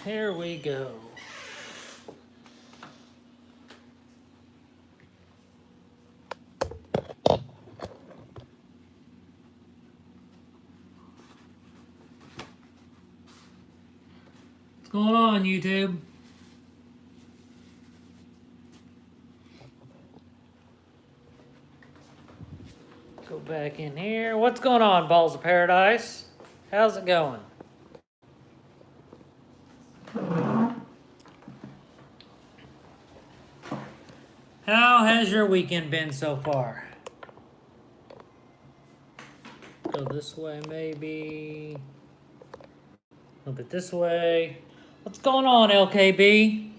Here we go. What's going on, YouTube? Go back in here. What's going on, Balls of Paradise? How's it going? How has your weekend been so far? Go this way, maybe. A little bit this way. What's going on, LKB?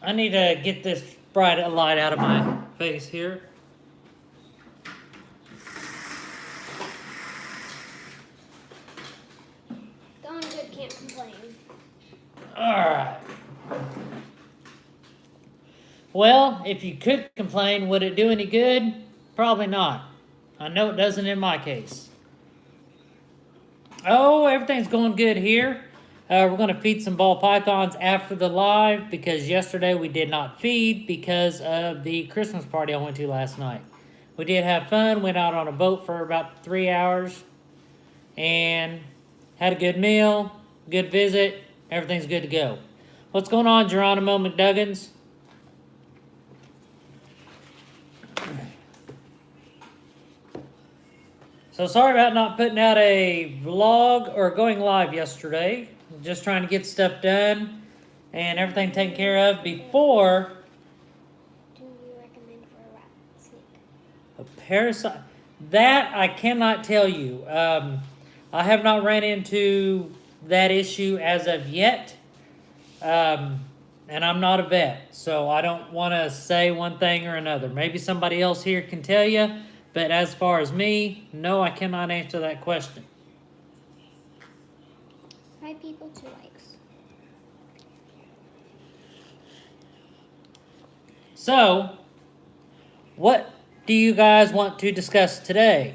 I need to get this bright light out of my face here. Going good, can't complain. Alright. Well, if you could complain, would it do any good? Probably not. I know it doesn't in my case. Oh, everything's going good here. We're going to feed some ball pythons after the live because yesterday we did not feed because of the Christmas party I went to last night. We did have fun, went out on a boat for about 3 hours and had a good meal, good visit. Everything's good to go. What's going on, Geronimo McDuggins? So sorry about not putting out a vlog or going live yesterday. Just trying to get stuff done and everything taken care of before. Do you recommend for a rat snake? A parasite? That I cannot tell you. I have not ran into that issue as of yet. And I'm not a vet, so I don't want to say one thing or another. Maybe somebody else here can tell you. But as far as me, no, I cannot answer that question. 5 people, 2 likes. So, what do you guys want to discuss today?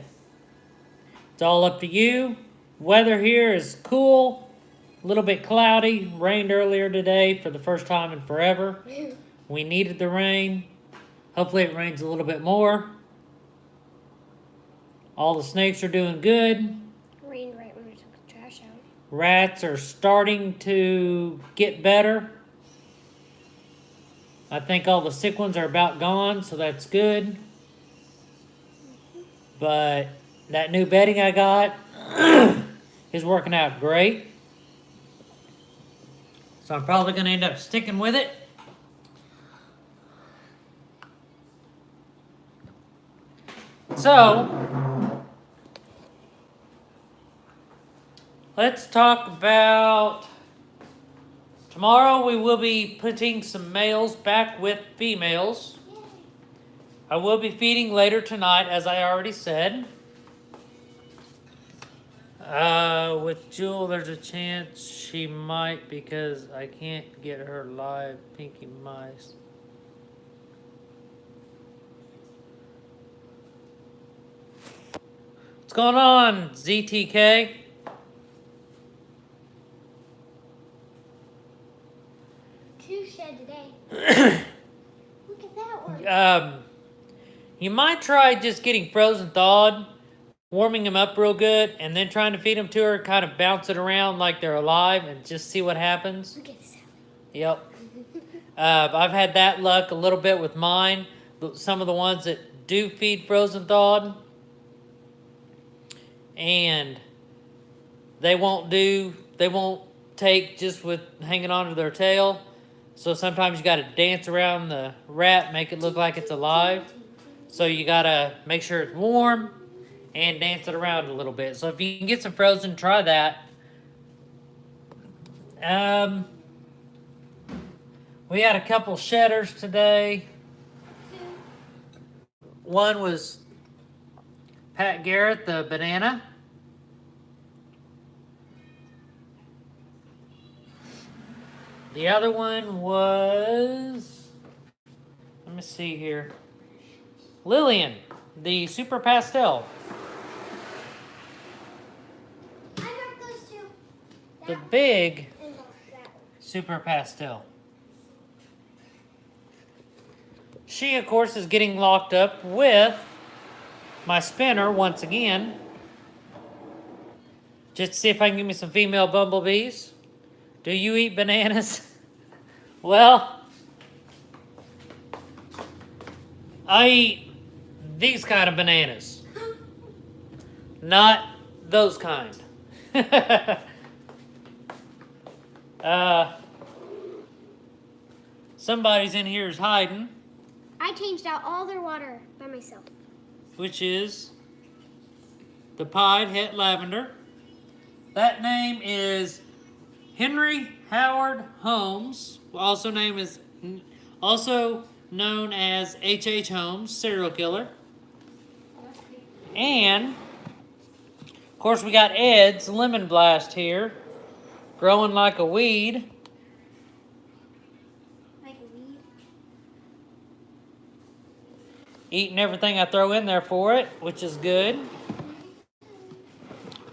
It's all up to you. Weather here is cool, a little bit cloudy. Rained earlier today for the first time in forever. We needed the rain. Hopefully it rains a little bit more. All the snakes are doing good. Rained right when I took the trash out. Rats are starting to get better. I think all the sick ones are about gone, so that's good. But that new bedding I got is working out great. So I'm probably going to end up sticking with it. So, let's talk about tomorrow. We will be putting some males back with females. I will be feeding later tonight, as I already said. With Jewel, there's a chance she might because I can't get her live Pinky Mice. What's going on, ZTK? 2 shed today. Look at that one. You might try just getting frozen thawed, warming them up real good, and then trying to feed them to her, kind of bounce it around like they're alive and just see what happens. Look at this. Yep. I've had that luck a little bit with mine. Some of the ones that do feed frozen thawed, and they won't take just with hanging onto their tail. So sometimes you got to dance around the rat, make it look like it's alive. So you got to make sure it's warm and dance it around a little bit. So if you can get some frozen, try that. We had a couple shedders today. One was Pat Garrett, the banana. The other one was, let me see here, Lillian, the super pastel. I got those 2. The big, And that Super pastel. She, of course, is getting locked up with my spinner once again. Just to see if I can get me some female bumblebees. Do you eat bananas? Well, I eat these kind of bananas. Not those kind. Somebody's in here is hiding. I changed out all their water by myself. Which is the pied het lavender. That name is Henry Howard Holmes, also known as H.H. Holmes, serial killer. And of course we got Ed's lemon blast here, growing like a weed. Eating everything I throw in there for it, which is good.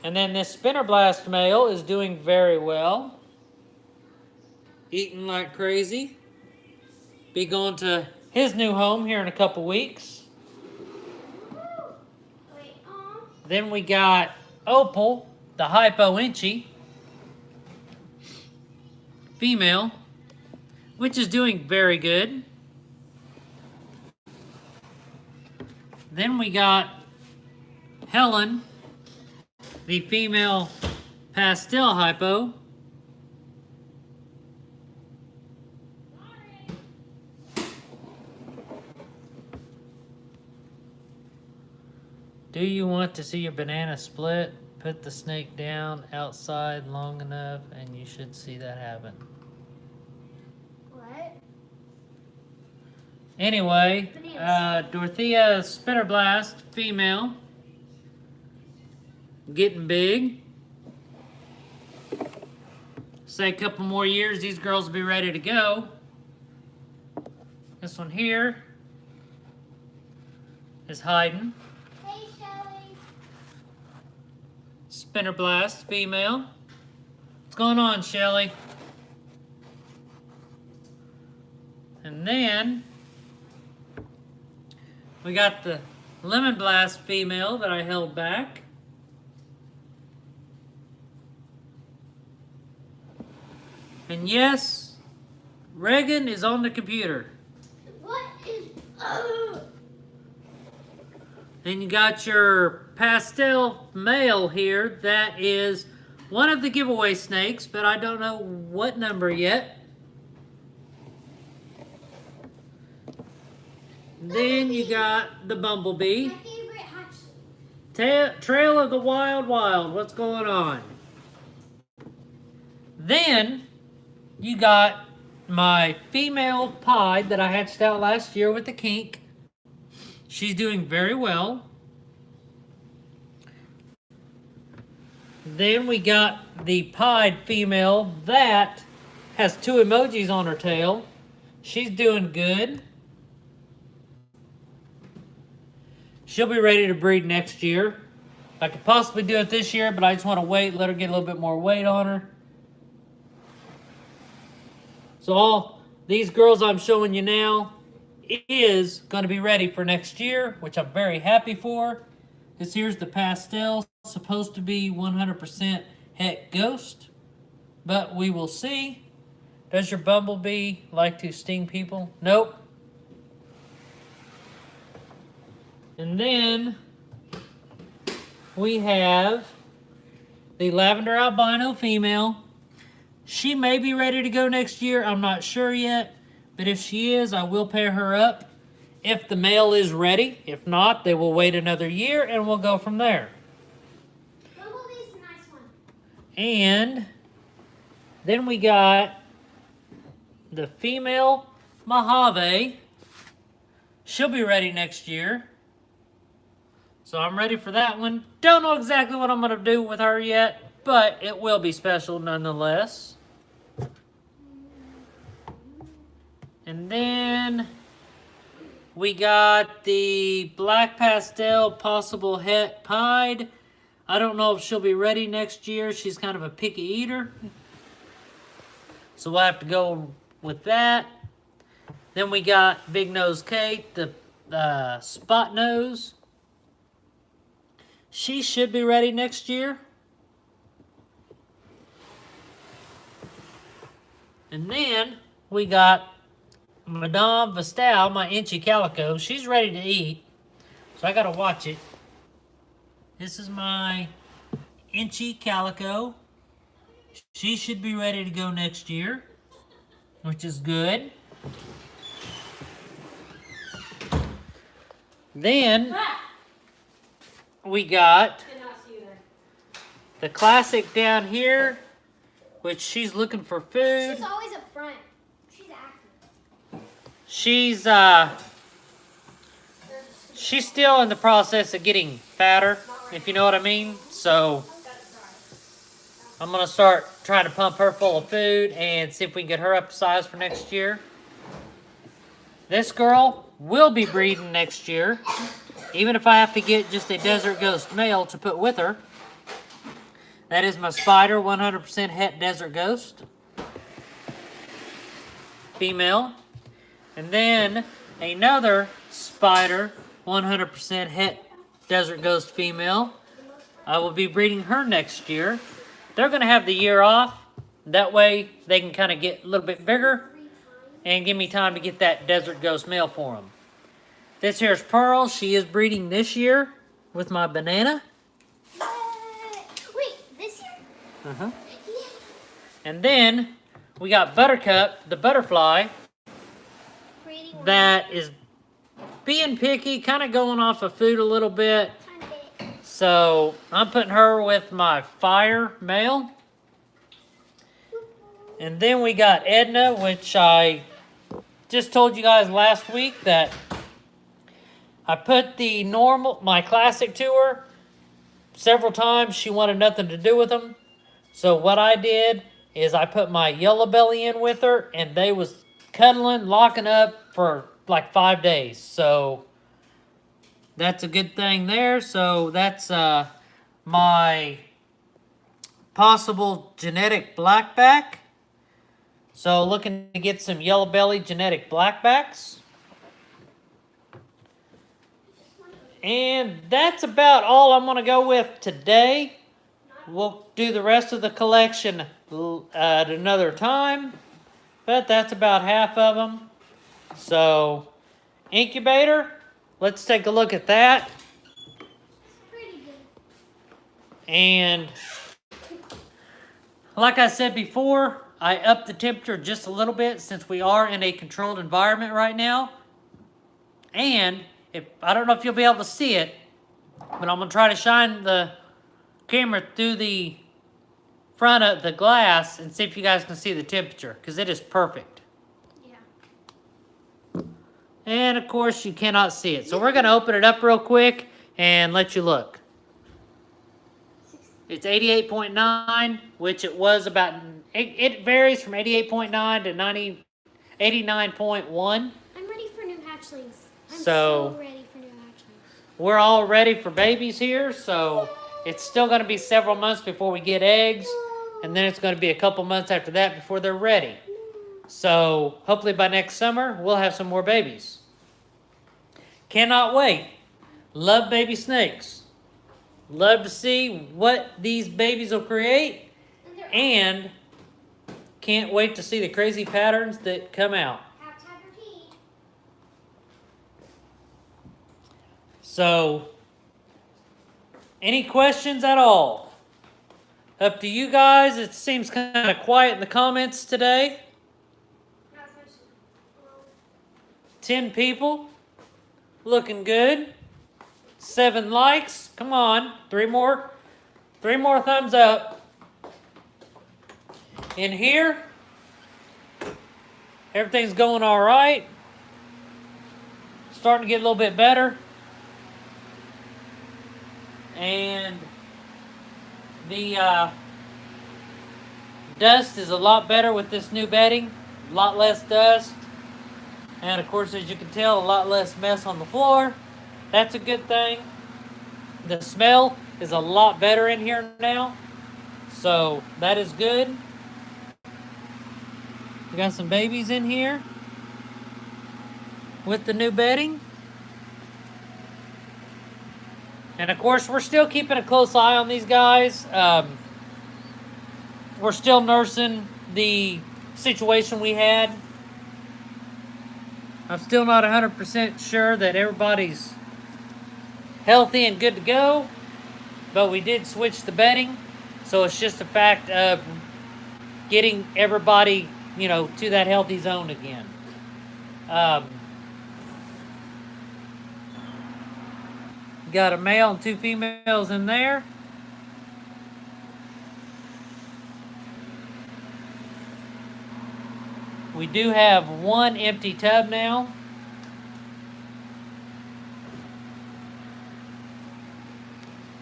And then this spinner blast male is doing very well. Eating like crazy. Be going to his new home here in a couple weeks. Then we got Opal, the hypo inchy female, which is doing very good. Then we got Helen, the female pastel hypo. Do you want to see your banana split? Put the snake down outside long enough and you should see that happen. What? Anyway, Dorothea Spinner Blast, female. Getting big. Say a couple more years, these girls will be ready to go. This one here is hiding. Hey, Shelly. Spinner Blast, female. What's going on, Shelly? And then we got the Lemon Blast female that I held back. And yes, Reagan is on the computer. What is... Then you got your pastel male here. That is one of the giveaway snakes, but I don't know what number yet. Then you got the bumblebee. My favorite hatch. Trail of the Wild Wild. What's going on? Then you got my female pied that I hatched out last year with the kink. She's doing very well. Then we got the pied female that has two emojis on her tail. She's doing good. She'll be ready to breed next year. I could possibly do it this year, but I just want to wait, let her get a little bit more weight on her. So all these girls I'm showing you now is going to be ready for next year, which I'm very happy for. This here's the pastel, supposed to be 100% het ghost, but we will see. Does your bumblebee like to sting people? Nope. And then we have the lavender albino female. She may be ready to go next year. I'm not sure yet. But if she is, I will pair her up if the male is ready. If not, they will wait another year and we'll go from there. Bumblebee's a nice one. And then we got the female Mojave. She'll be ready next year. So I'm ready for that one. Don't know exactly what I'm going to do with her yet, but it will be special nonetheless. And then we got the black pastel possible het pied. I don't know if she'll be ready next year. She's kind of a picky eater. So we'll have to go with that. Then we got Big Nose Kate, the Spot Nose. She should be ready next year. And then we got Madame Vestal, my Inchy Calico. She's ready to eat, so I gotta watch it. This is my Inchy Calico. She should be ready to go next year, which is good. Then we got the classic down here, which she's looking for food. She's always up front. She's active. She's still in the process of getting fatter, if you know what I mean. So I'm gonna start trying to pump her full of food and see if we can get her up to size for next year. This girl will be breeding next year, even if I have to get just a Desert Ghost male to put with her. That is my Spider 100% Het Desert Ghost female. And then another Spider 100% Het Desert Ghost female. I will be breeding her next year. They're going to have the year off. That way they can kind of get a little bit bigger and give me time to get that Desert Ghost male for them. This here's Pearl. She is breeding this year with my Banana. Wait, this year? Uh-huh. Yeah. And then we got Buttercup, the butterfly, that is being picky, kind of going off of food a little bit. So I'm putting her with my Fire male. And then we got Edna, which I just told you guys last week that I put the my classic to her several times. She wanted nothing to do with them. So what I did is I put my Yellow Belly in with her, and they was cuddling, locking up for like 5 days. So that's a good thing there. So that's my possible genetic blackback. So looking to get some Yellow Belly genetic blackbacks. And that's about all I'm going to go with today. We'll do the rest of the collection at another time. But that's about half of them. So, Incubator, let's take a look at that. Pretty good. And like I said before, I upped the temperature just a little bit since we are in a controlled environment right now. And I don't know if you'll be able to see it, but I'm going to try to shine the camera through the front of the glass and see if you guys can see the temperature, because it is perfect. Yeah. And of course you cannot see it. So we're going to open it up real quick and let you look. It's 88.9, which it was about, it varies from 88.9 to 89.1. I'm ready for new hatchlings. I'm So so ready for new hatchlings. We're all ready for babies here, so it's still going to be several months before we get eggs, and then it's going to be a couple months after that before they're ready. So hopefully by next summer, we'll have some more babies. Cannot wait. Love baby snakes. Love to see what these babies will create, and can't wait to see the crazy patterns that come out. Have to have your tea. So, any questions at all? Up to you guys. It seems kind of quiet in the comments today. 10 people. Looking good. 7 likes. Come on. 3 more. 3 more thumbs up. In here, everything's going all right. Starting to get a little bit better. And the dust is a lot better with this new bedding. A lot less dust. And of course, as you can tell, a lot less mess on the floor. That's a good thing. The smell is a lot better in here now. So that is good. We got some babies in here with the new bedding. And of course, we're still keeping a close eye on these guys. We're still nursing the situation we had. I'm still not 100% sure that everybody's healthy and good to go, but we did switch the bedding, so it's just a fact of getting everybody, to that healthy zone again. Got a male and 2 females in there. We do have 1 empty tub now.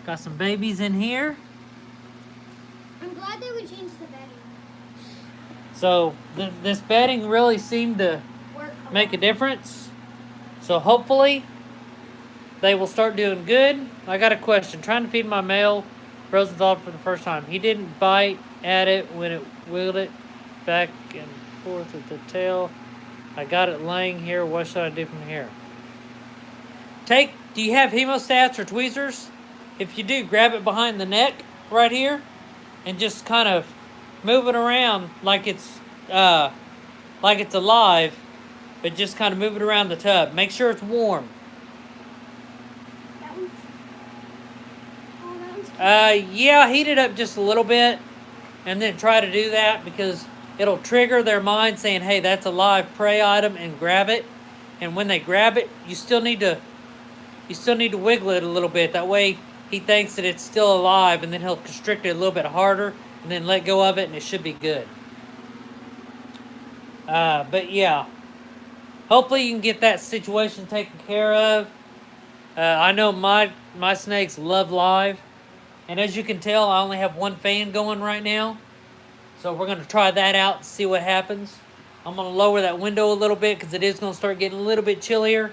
Got some babies in here. I'm glad they would change the bedding. So this bedding really seemed to make a difference. So hopefully they will start doing good. I got a question. Trying to feed my male frozen dog for the first time. He didn't bite at it when it wheeled it back and forth with the tail. I got it laying here. What should I do from here? Do you have hemostats or tweezers? If you do, grab it behind the neck right here and just kind of move it around like it's alive, but just kind of move it around the tub. Make sure it's warm. Yeah, heat it up just a little bit and then try to do that, because it'll trigger their mind saying, hey, that's a live prey item, and grab it. And when they grab it, you still need to wiggle it a little bit. That way he thinks that it's still alive, and then he'll constrict it a little bit harder and then let go of it, and it should be good. But yeah, hopefully you can get that situation taken care of. I know my snakes love live. And as you can tell, I only have 1 fan going right now. So we're going to try that out and see what happens. I'm going to lower that window a little bit because it is going to start getting a little bit chillier.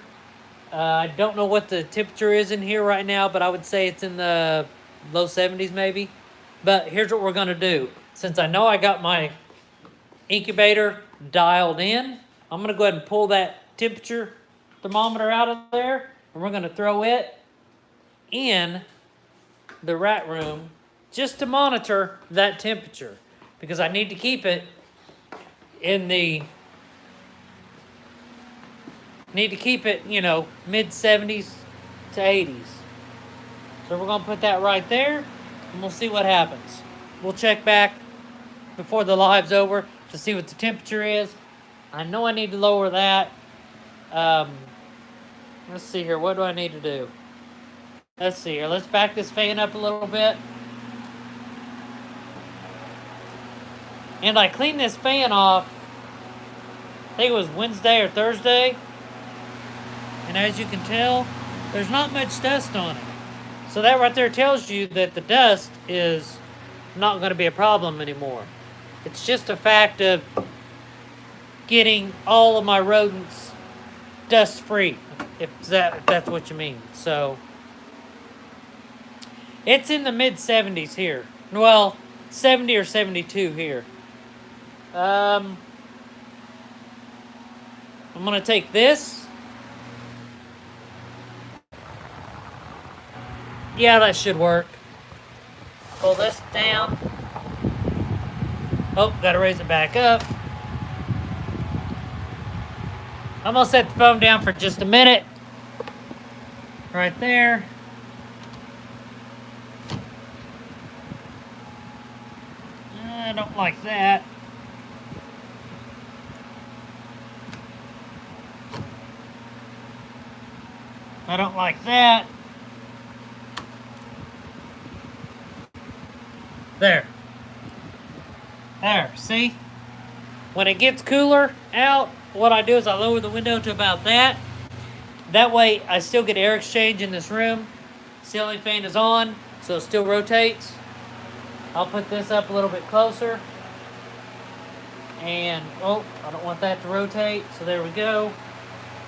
I don't know what the temperature is in here right now, but I would say it's in the low 70s maybe. But here's what we're going to do. Since I know I got my incubator dialed in, I'm going to go ahead and pull that temperature thermometer out of there. And we're going to throw it in the rat room just to monitor that temperature, because I need to keep it in the mid 70s to 80s. So we're going to put that right there and we'll see what happens. We'll check back before the live's over to see what the temperature is. I know I need to lower that. Let's see here. What do I need to do? Let's see here. Let's back this fan up a little bit. And I cleaned this fan off, I think it was Wednesday or Thursday. And as you can tell, there's not much dust on it. So that right there tells you that the dust is not going to be a problem anymore. It's just a fact of getting all of my rodents dust free, if that's what you mean. So it's in the mid 70s here. Well, 70 or 72 here. I'm going to take this. Yeah, that should work. Pull this down. Oh, got to raise it back up. I'm going to set the phone down for just a minute. Right there. I don't like that. I don't like that. There. There, see? When it gets cooler out, what I do is I lower the window to about that. That way, I still get air exchange in this room. Ceiling fan is on, so it still rotates. I'll put this up a little bit closer. And, oh, I don't want that to rotate, so there we go.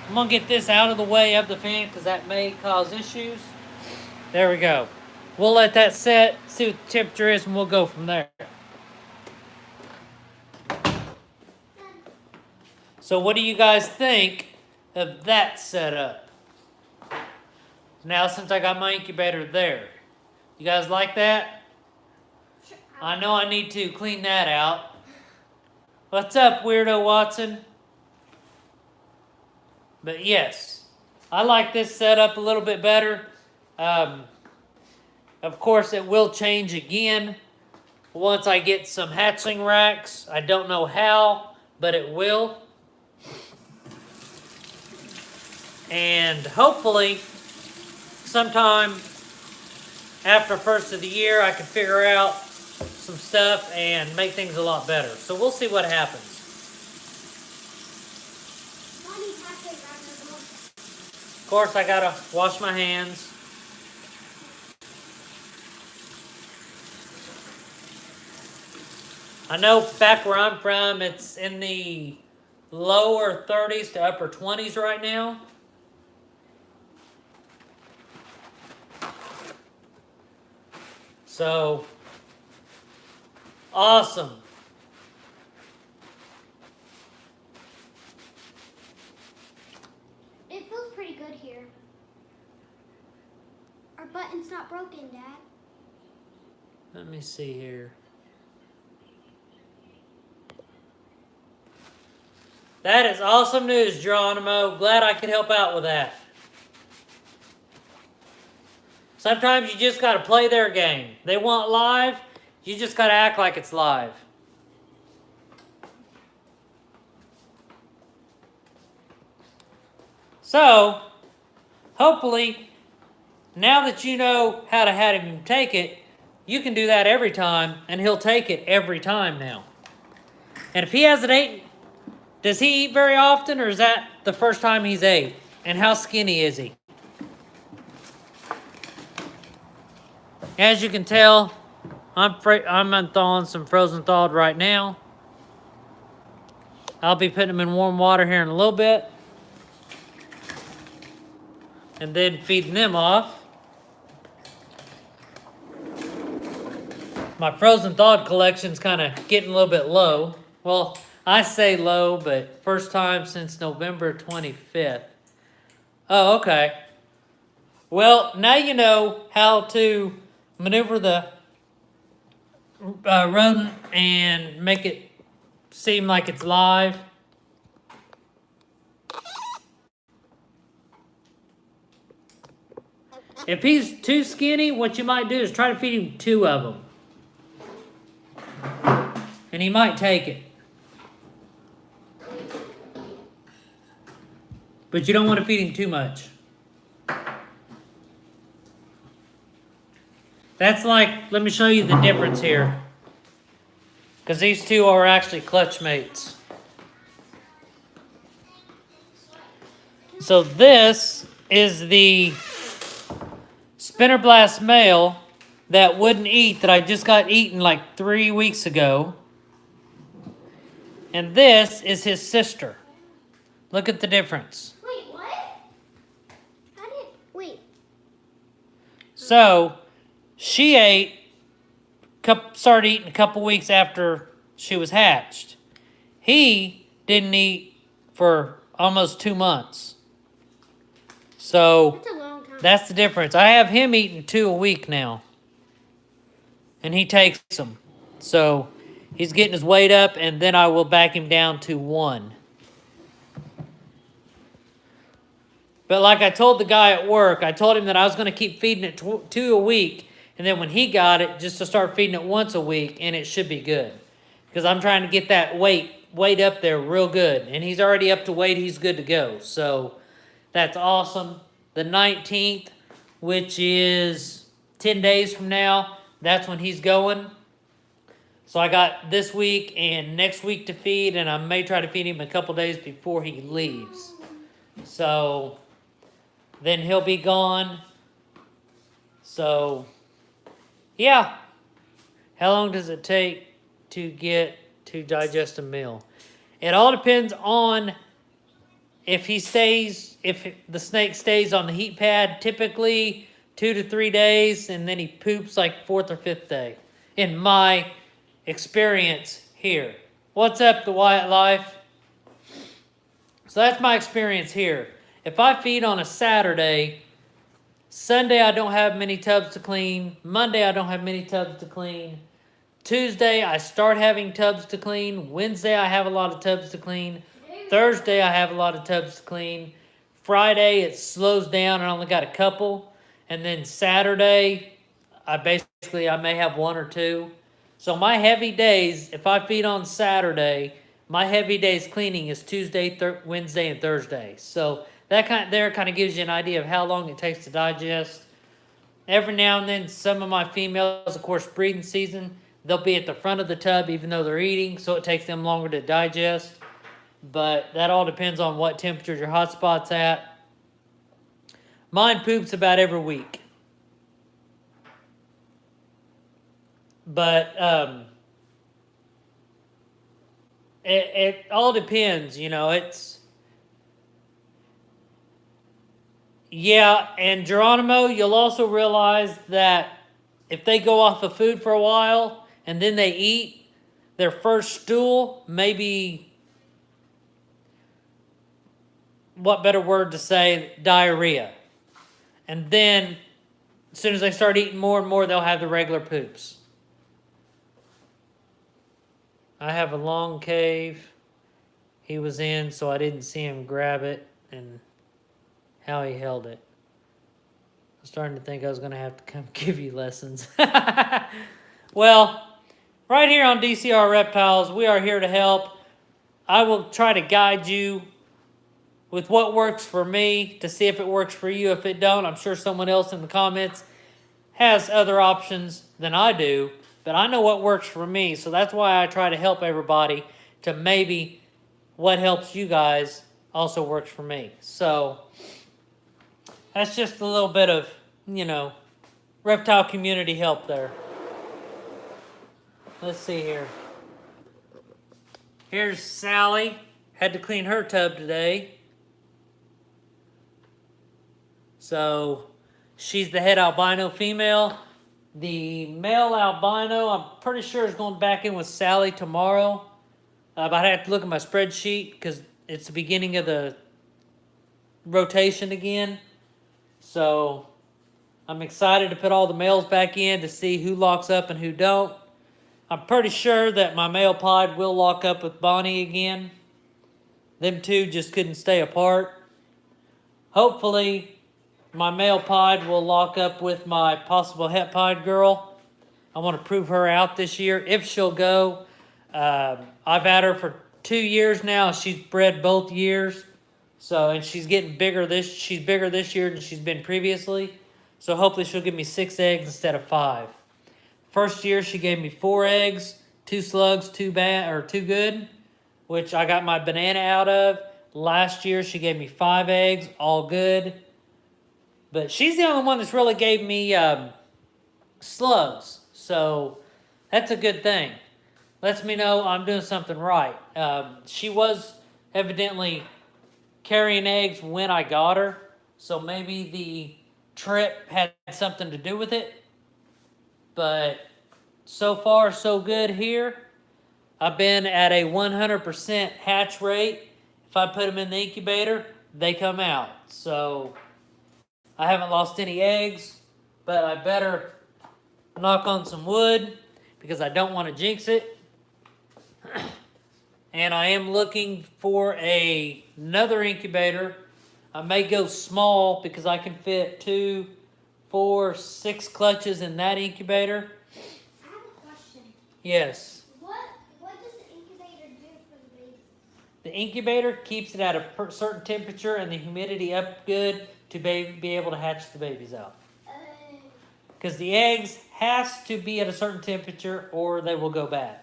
I'm going to get this out of the way of the fan because that may cause issues. There we go. We'll let that set, see what the temperature is, and we'll go from there. So what do you guys think of that setup? Now since I got my incubator there. You guys like that? Sure. I know I need to clean that out. What's up, Weirdo Watson? But yes, I like this setup a little bit better. Of course, it will change again once I get some hatchling racks. I don't know how, but it will. And hopefully, sometime after first of the year, I can figure out some stuff and make things a lot better. So we'll see what happens. Of course, I gotta wash my hands. I know back where I'm from, it's in the lower 30s to upper 20s right now. So, awesome. It feels pretty good here. Our button's not broken, Dad. Let me see here. That is awesome news, Geronimo. Glad I could help out with that. Sometimes you just gotta play their game. They want live, you just gotta act like it's live. So, hopefully, now that you know how to have him take it, you can do that every time, and he'll take it every time now. And if he hasn't eaten, does he eat very often, or is that the first time he's ate? And how skinny is he? As you can tell, I'm unthawing some frozen thawed right now. I'll be putting them in warm water here in a little bit. And then feeding them off. My frozen thawed collection's kind of getting a little bit low. Well, I say low, but first time since November 25th. Oh, okay. Well, now you know how to maneuver the rodent and make it seem like it's live. If he's too skinny, what you might do is try to feed him 2 of them. And he might take it. But you don't want to feed him too much. That's like, let me show you the difference here. Because these two are actually clutch mates. So this is the Spinner Blast male that wouldn't eat, that I just got eaten like 3 weeks ago. And this is his sister. Look at the difference. Wait, what? Wait. So, she started eating a couple weeks after she was hatched. He didn't eat for almost 2 months. So, That's a long time. that's the difference. I have him eating 2 a week now. And he takes them. So, he's getting his weight up, and then I will back him down to 1. But like I told the guy at work, I told him that I was going to keep feeding it 2 a week. And then when he got it, just to start feeding it once a week, and it should be good. Because I'm trying to get that weight up there real good. And he's already up to weight, he's good to go. So, that's awesome. The 19th, which is 10 days from now, that's when he's going. So I got this week and next week to feed, and I may try to feed him a couple days before he leaves. So then he'll be gone. So, yeah. How long does it take to get to digest a meal? It all depends on if the snake stays on the heat pad, typically 2 to 3 days, and then he poops like 4th or 5th day. In my experience here. What's up, the Wyatt Life? So that's my experience here. If I feed on a Saturday, Sunday I don't have many tubs to clean. Monday I don't have many tubs to clean. Tuesday I start having tubs to clean. Wednesday I have a lot of tubs to clean. Thursday I have a lot of tubs to clean. Friday it slows down and I only got a couple. And then Saturday I may have one or two. So my heavy days, if I feed on Saturday, my heavy days cleaning is Tuesday, Wednesday, and Thursday. So that kind of gives you an idea of how long it takes to digest. Every now and then, some of my females, of course, breeding season, they'll be at the front of the tub even though they're eating, so it takes them longer to digest. But that all depends on what temperature your hot spot's at. Mine poops about every week. But it all depends, you know. Yeah, and Geronimo, you'll also realize that if they go off of food for a while and then they eat, their first stool, maybe, what better word to say, diarrhea. And then, as soon as they start eating more and more, they'll have the regular poops. I have a long cave. He was in, so I didn't see him grab it and how he held it. I'm starting to think I was going to have to come give you lessons. Well, right here on DCR Reptiles, we are here to help. I will try to guide you with what works for me to see if it works for you. If it don't, I'm sure someone else in the comments has other options than I do, but I know what works for me, so that's why I try to help everybody to maybe what helps you guys also works for me. So that's just a little bit of, you know, reptile community help there. Let's see here. Here's Sally. Had to clean her tub today. So she's the head albino female. The male albino, I'm pretty sure, is going back in with Sally tomorrow. But I have to look at my spreadsheet because it's the beginning of the rotation again. So I'm excited to put all the males back in to see who locks up and who don't. I'm pretty sure that my male pod will lock up with Bonnie again. Them two just couldn't stay apart. Hopefully my male pod will lock up with my possible het pod girl. I want to prove her out this year, if she'll go. I've had her for 2 years now. She's bred both years. So, and she's getting bigger she's bigger this year than she's been previously. So hopefully she'll give me 6 eggs instead of 5. First year she gave me 4 eggs, 2 slugs, 2 good, which I got my banana out of. Last year she gave me 5 eggs, all good. But she's the only one that's really gave me slugs. So that's a good thing. Lets me know I'm doing something right. She was evidently carrying eggs when I got her. So maybe the trip had something to do with it. But so far, so good here. I've been at a 100% hatch rate. If I put them in the incubator, they come out. So I haven't lost any eggs, but I better knock on some wood because I don't want to jinx it. And I am looking for another incubator. I may go small because I can fit 2, 4, 6 clutches in that incubator. I have a question. Yes. What does the incubator do for the babies? The incubator keeps it at a certain temperature and the humidity up good to be able to hatch the babies out. Because the eggs has to be at a certain temperature or they will go bad.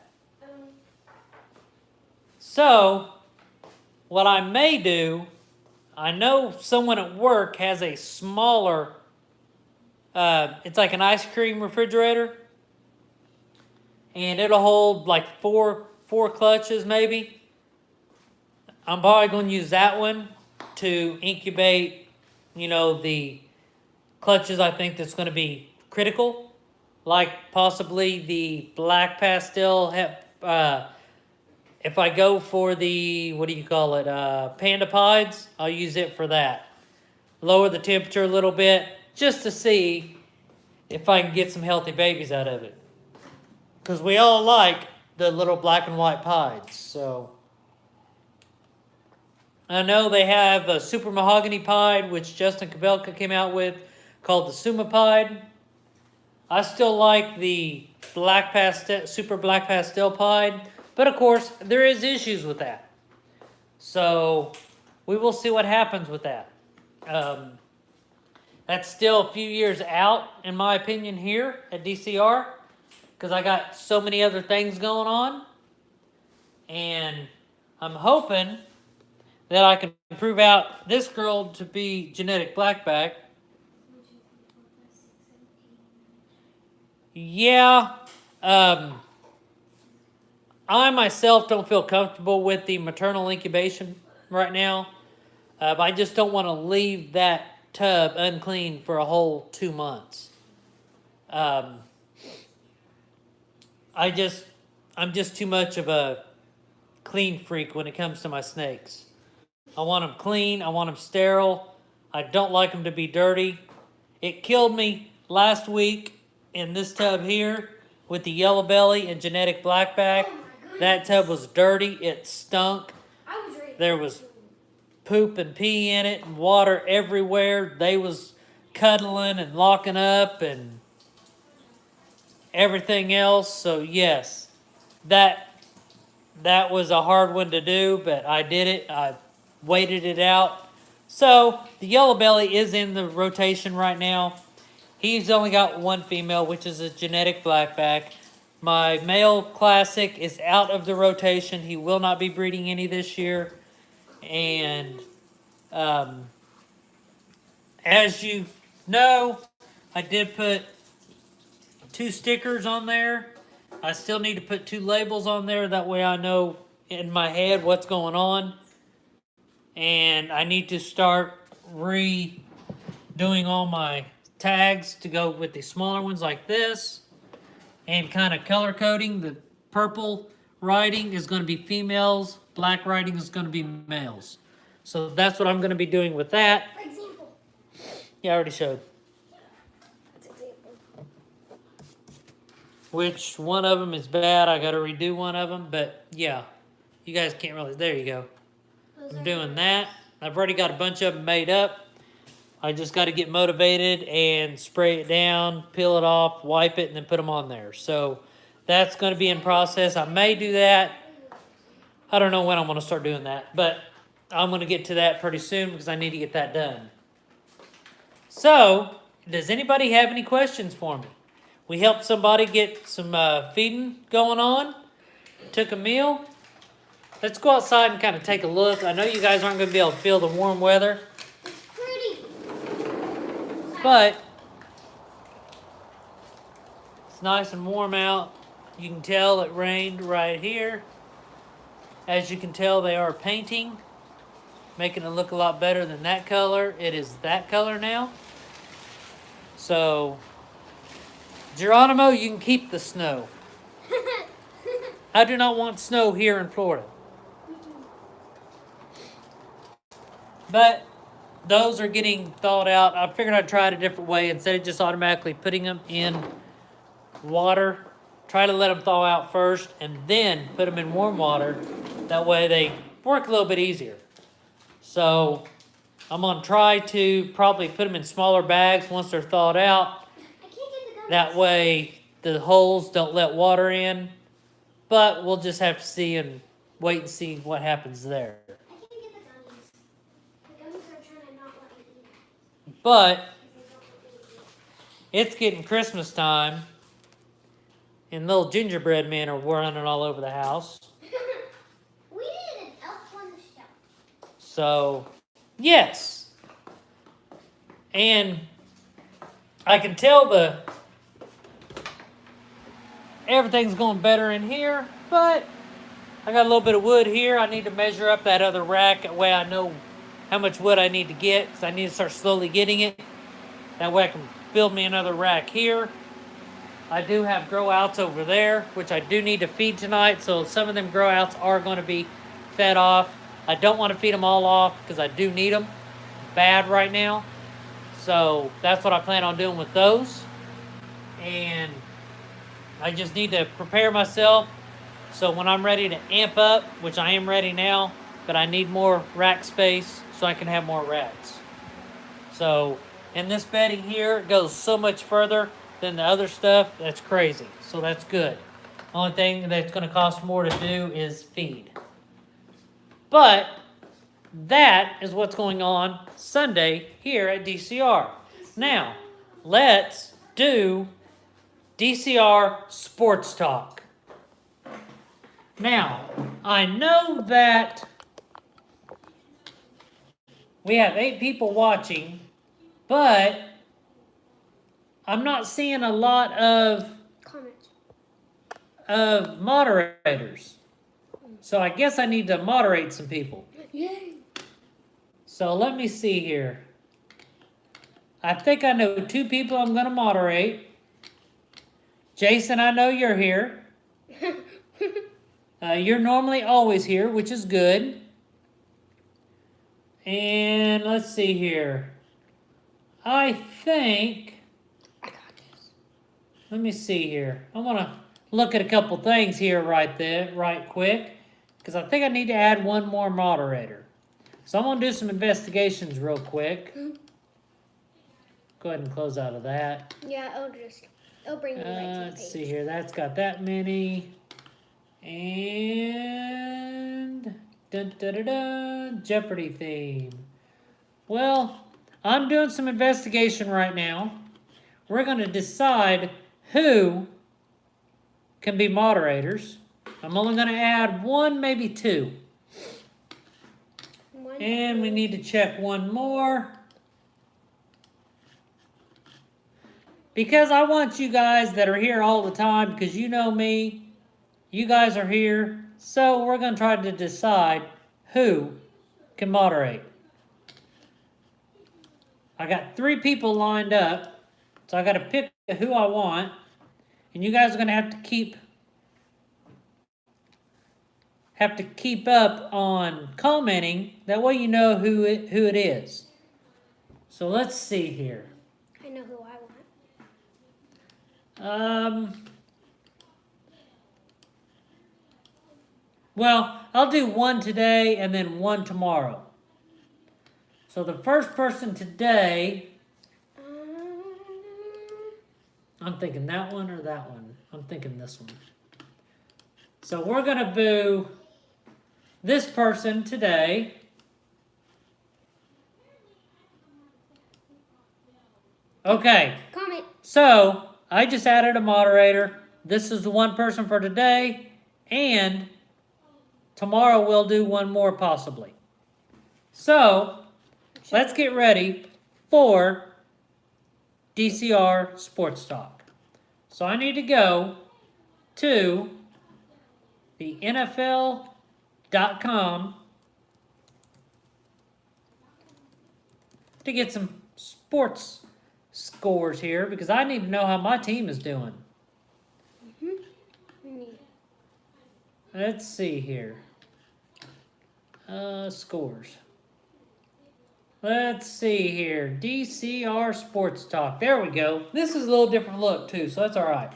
So, what I may do, I know someone at work has a smaller, it's like an ice cream refrigerator. And it'll hold like four clutches maybe. I'm probably going to use that one to incubate, you know, the clutches I think that's going to be critical. Like possibly the black pastel if I go for the, what do you call it, panda pides, I'll use it for that. Lower the temperature a little bit just to see if I can get some healthy babies out of it. Because we all like the little black and white pieds. So I know they have a super mahogany pied, which Justin Kabelka came out with, called the Suma pied. I still like the black pastel, super black pastel pied, but of course there is issues with that. So we will see what happens with that. That's still a few years out, in my opinion, here at DCR, because I got so many other things going on, and I'm hoping that I can prove out this girl to be genetic blackback. Yeah, I myself don't feel comfortable with the maternal incubation right now. I just don't want to leave that tub unclean for a whole 2 months. I'm just too much of a clean freak when it comes to my snakes. I want them clean. I want them sterile. I don't like them to be dirty. It killed me last week in this tub here with the yellow belly and genetic blackback. That tub was dirty. It stunk. There was poop and pee in it and water everywhere. They was cuddling and locking up and everything else. So yes, that was a hard one to do, but I did it. I waited it out. So the yellow belly is in the rotation right now. He's only got one female, which is a genetic blackback. My male classic is out of the rotation. He will not be breeding any this year. And as you know, I did put 2 stickers on there. I still need to put 2 labels on there. That way I know in my head what's going on. And I need to start redoing all my tags to go with the smaller ones like this. And kind of color coding. The purple writing is going to be females. Black writing is going to be males. So that's what I'm going to be doing with that. For example. Yeah, I already showed. That's example. Which one of them is bad. I got to redo one of them. But yeah, you guys can't really. There you go. I'm doing that. I've already got a bunch of them made up. I just got to get motivated and spray it down, peel it off, wipe it, and then put them on there. So that's going to be in process. I may do that. I don't know when I'm going to start doing that, but I'm going to get to that pretty soon because I need to get that done. So, does anybody have any questions for me? We helped somebody get some feeding going on. Took a meal. Let's go outside and kind of take a look. I know you guys aren't going to be able to feel the warm weather. It's pretty. But it's nice and warm out. You can tell it rained right here. As you can tell, they are painting, making it look a lot better than that color. It is that color now. So, Geronimo, you can keep the snow. I do not want snow here in Florida. But those are getting thawed out. I figured I'd try it a different way. Instead of just automatically putting them in water, try to let them thaw out first and then put them in warm water. That way they work a little bit easier. So I'm going to try to probably put them in smaller bags once they're thawed out. That way the holes don't let water in. But we'll just have to see and wait and see what happens there. But it's getting Christmas time, and little gingerbread men are running all over the house. We need an elf on the shelf. So, yes. And I can tell everything's going better in here, but I got a little bit of wood here. I need to measure up that other rack. That way I know how much wood I need to get, because I need to start slowly getting it. That way I can build me another rack here. I do have grow outs over there, which I do need to feed tonight. So some of them grow outs are going to be fed off. I don't want to feed them all off because I do need them bad right now. So that's what I plan on doing with those. And I just need to prepare myself so when I'm ready to amp up, which I am ready now, but I need more rack space so I can have more rats. So, and this bedding here goes so much further than the other stuff. That's crazy. So that's good. Only thing that's going to cost more to do is feed. But that is what's going on Sunday here at DCR. Now, let's do DCR Sports Talk. Now, I know that we have 8 people watching, but I'm not seeing a lot of Comments. Moderators. So I guess I need to moderate some people. Yay! So let me see here. I think I know 2 people I'm going to moderate. Jason, I know you're here. You're normally always here, which is good. And let's see here. I think... I got this. Let me see here. I want to look at a couple things here right quick. Because I think I need to add one more moderator. So I'm going to do some investigations real quick. Go ahead and close out of that. Yeah, it'll bring me right to the Let's page. see here. That's got that many. And Jeopardy theme. Well, I'm doing some investigation right now. We're going to decide who can be moderators. I'm only going to add 1, maybe 2. And we need to check one more. Because I want you guys that are here all the time, because you know me, you guys are here, so we're going to try to decide who can moderate. I got 3 people lined up, so I got to pick who I want, and you guys are going to have to keep up on commenting. That way you know who it is. So let's see here. I know who I want. Well, I'll do 1 today and then 1 tomorrow. So the first person today, I'm thinking that one or that one. I'm thinking this one. So we're going to boo this person today. Okay. Comment. So I just added a moderator. This is the 1 person for today. And tomorrow we'll do 1 more possibly. So let's get ready for DCR Sports Talk. So I need to go to the NFL.com to get some sports scores here because I need to know how my team is doing. Let's see here. Scores. Let's see here. DCR Sports Talk. There we go. This is a little different look too, so that's all right.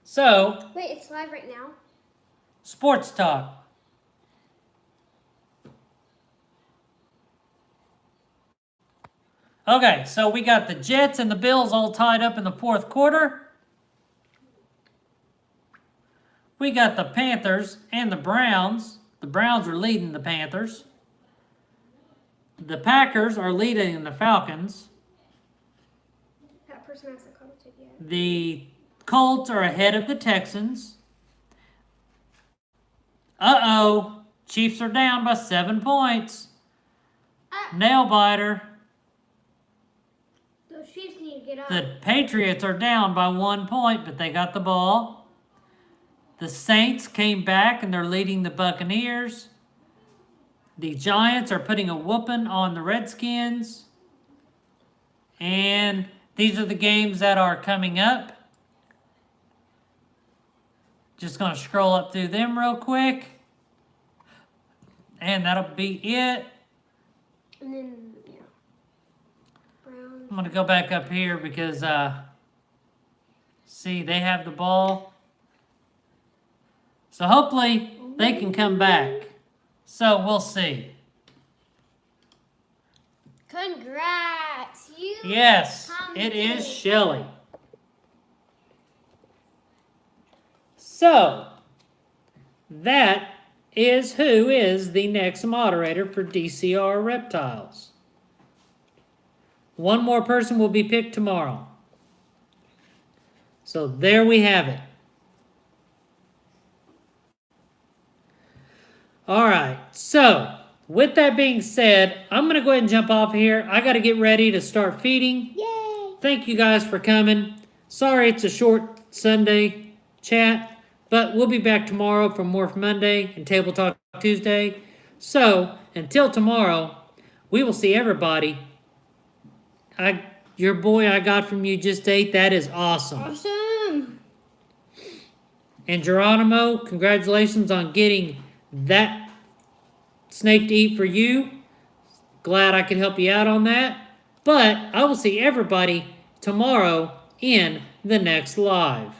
So, Wait, it's live right now? Sports Talk. Okay, so we got the Jets and the Bills all tied up in the 4th quarter. We got the Panthers and the Browns. The Browns are leading the Panthers. The Packers are leading the Falcons. That person hasn't commented yet. The Colts are ahead of the Texans. Uh-oh. Chiefs are down by 7 points. Nail biter. Those Chiefs need to get up. The Patriots are down by 1 point, but they got the ball. The Saints came back and they're leading the Buccaneers. The Giants are putting a whooping on the Redskins. And these are the games that are coming up. Just going to scroll up through them real quick. And that'll be it. And then, yeah. Brown. I'm going to go back up here because, see, they have the ball. So hopefully they can come back. So we'll see. Congrats! Yes, come it is in. Shelly. So, that is who is the next moderator for DCR Reptiles. One more person will be picked tomorrow. So there we have it. All right, so with that being said, I'm going to go ahead and jump off here. I got to get ready to start feeding. Yay! Thank you guys for coming. Sorry it's a short Sunday chat, but we'll be back tomorrow for Morph Monday and Table Talk Tuesday. So, until tomorrow, we will see everybody. Your boy I got from you just ate. That is awesome. Awesome! And Geronimo, congratulations on getting that snake to eat for you. Glad I could help you out on that. But I will see everybody tomorrow in the next live.